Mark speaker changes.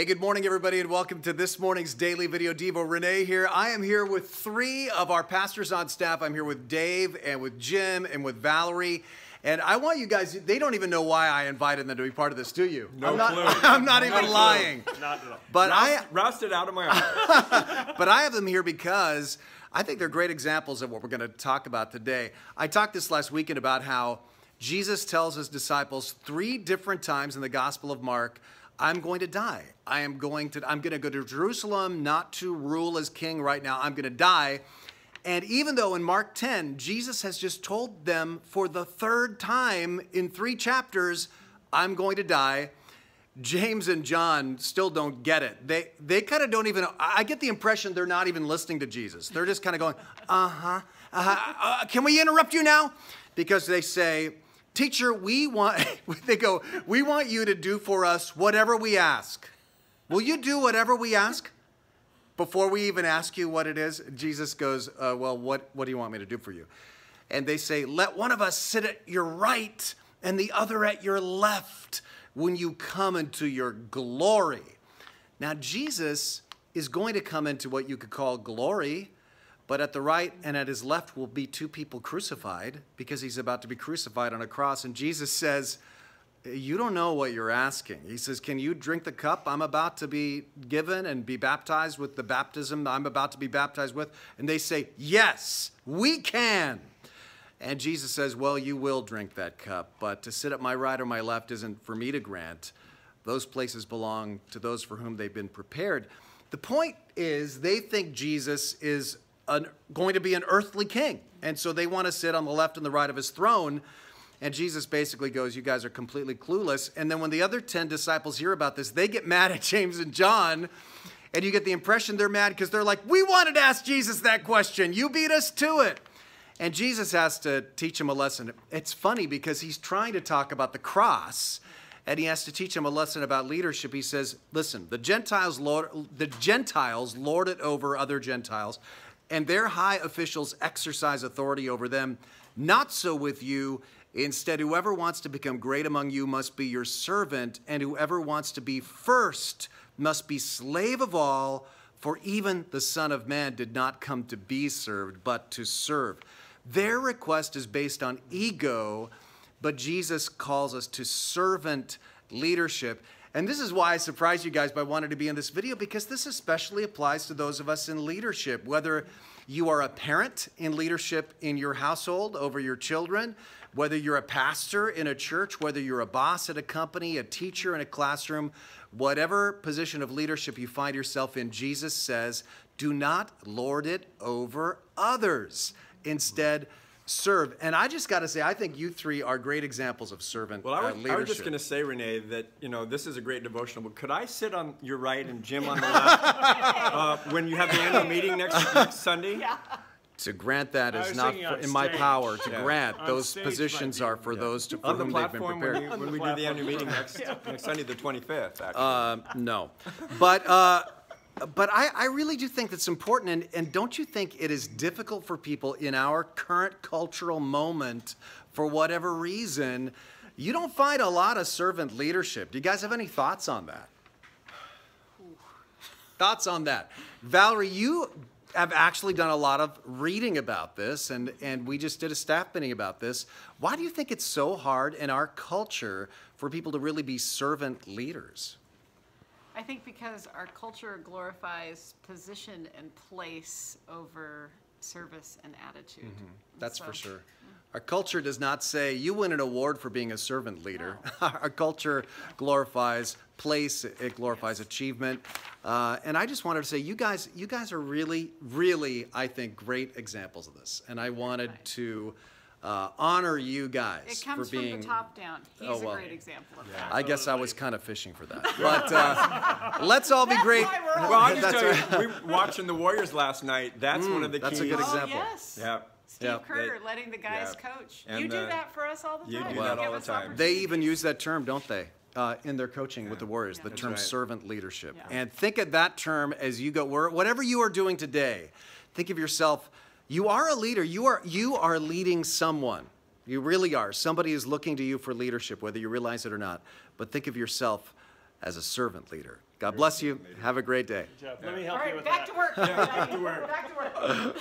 Speaker 1: Hey, good morning, everybody, and welcome to this morning's Daily Video Devo. Renee here. I am here with three of our pastors on staff. I'm here with Dave and with Jim and with Valerie. And I want you guys, they don't even know why I invited them to be part of this, do you?
Speaker 2: No clue.
Speaker 1: I'm not even lying.
Speaker 2: Not at all.
Speaker 1: But
Speaker 2: rousted out of my office.
Speaker 1: But I have them here because I think they're great examples of what we're going to talk about today. I talked this last weekend about how Jesus tells his disciples 3 different times in the Gospel of Mark, I'm going to die. I'm going to go to Jerusalem not to rule as king right now. I'm going to die. And even though in Mark 10, Jesus has just told them for the 3rd time in 3 chapters, I'm going to die, James and John still don't get it. They kind of don't even, I get the impression they're not even listening to Jesus. They're just kind of going, can we interrupt you now? Because they say, Teacher, we want you to do for us whatever we ask. Will you do whatever we ask? Before we even ask you what it is, Jesus goes, well, what do you want me to do for you? And they say, let one of us sit at your right and the other at your left when you come into your glory. Now, Jesus is going to come into what you could call glory, but at the right and at his left will be 2 people crucified because he's about to be crucified on a cross. And Jesus says, you don't know what you're asking. He says, can you drink the cup I'm about to be given and be baptized with the baptism I'm about to be baptized with? And they say, yes, we can. And Jesus says, well, you will drink that cup, but to sit at my right or my left isn't for me to grant. Those places belong to those for whom they've been prepared. The point is they think Jesus is going to be an earthly king. And so they want to sit on the left and the right of his throne. And Jesus basically goes, you guys are completely clueless. And then when the other 10 disciples hear about this, they get mad at James and John. And you get the impression they're mad because they're like, we wanted to ask Jesus that question. You beat us to it. And Jesus has to teach them a lesson. It's funny because he's trying to talk about the cross. And he has to teach them a lesson about leadership. He says, listen, the Gentiles lord it over other Gentiles, and their high officials exercise authority over them. Not so with you. Instead, whoever wants to become great among you must be your servant, and whoever wants to be first must be slave of all, for even the Son of Man did not come to be served, but to serve. Their request is based on ego, but Jesus calls us to servant leadership. And this is why I surprised you guys by wanting to be in this video, because this especially applies to those of us in leadership. Whether you are a parent in leadership in your household over your children, whether you're a pastor in a church, whether you're a boss at a company, a teacher in a classroom, whatever position of leadership you find yourself in, Jesus says, do not lord it over others. Instead, serve. And I just got to say, I think you 3 are great examples of servant leadership.
Speaker 2: I was just going to say, Renee, that, this is a great devotional, but could I sit on your right and Jim on the left when you have the annual meeting next Sunday? Yeah.
Speaker 1: To grant that is not in my power. To grant those positions are for those for whom they've been prepared.
Speaker 2: When we do the annual meeting next Sunday, the 25th, actually.
Speaker 1: No. But I really do think that's important. And don't you think it is difficult for people in our current cultural moment, for whatever reason, you don't find a lot of servant leadership. Do you guys have any thoughts on that? Thoughts on that? Valerie, you have actually done a lot of reading about this, and we just did a staff meeting about this. Why do you think it's so hard in our culture for people to really be servant leaders?
Speaker 3: I think because our culture glorifies position and place over service and attitude.
Speaker 1: Mm-hmm. That's for sure. Our culture does not say, you win an award for being a servant leader. No. Our culture glorifies place, it glorifies achievement. And I just wanted to say, you guys are really, really, I think, great examples of this. And I wanted to honor you guys
Speaker 3: it comes
Speaker 1: for being...
Speaker 3: from the top down. He's a great example of that.
Speaker 1: I guess I was kind of fishing for that. But let's all be great.
Speaker 2: Well, I'll just tell you, we were watching the Warriors last night. That's one of the keys.
Speaker 1: That's a good example.
Speaker 3: Oh, yes.
Speaker 2: Yeah.
Speaker 3: Steve Kerr letting the guys coach. And you do that for us all the time.
Speaker 2: You do that all the time.
Speaker 1: They even use that term, don't they, in their coaching with the Warriors, the term servant leadership. Yeah. And think of that term as you go, whatever you are doing today, think of yourself, you are a leader. You are leading someone. You really are. Somebody is looking to you for leadership, whether you realize it or not. But think of yourself as a servant leader. God bless you. Have a great day.
Speaker 4: Jeff, let me
Speaker 3: All
Speaker 4: help you
Speaker 3: right,
Speaker 4: with
Speaker 3: back
Speaker 4: that.
Speaker 3: to work.
Speaker 2: Back to work.
Speaker 3: Back to work.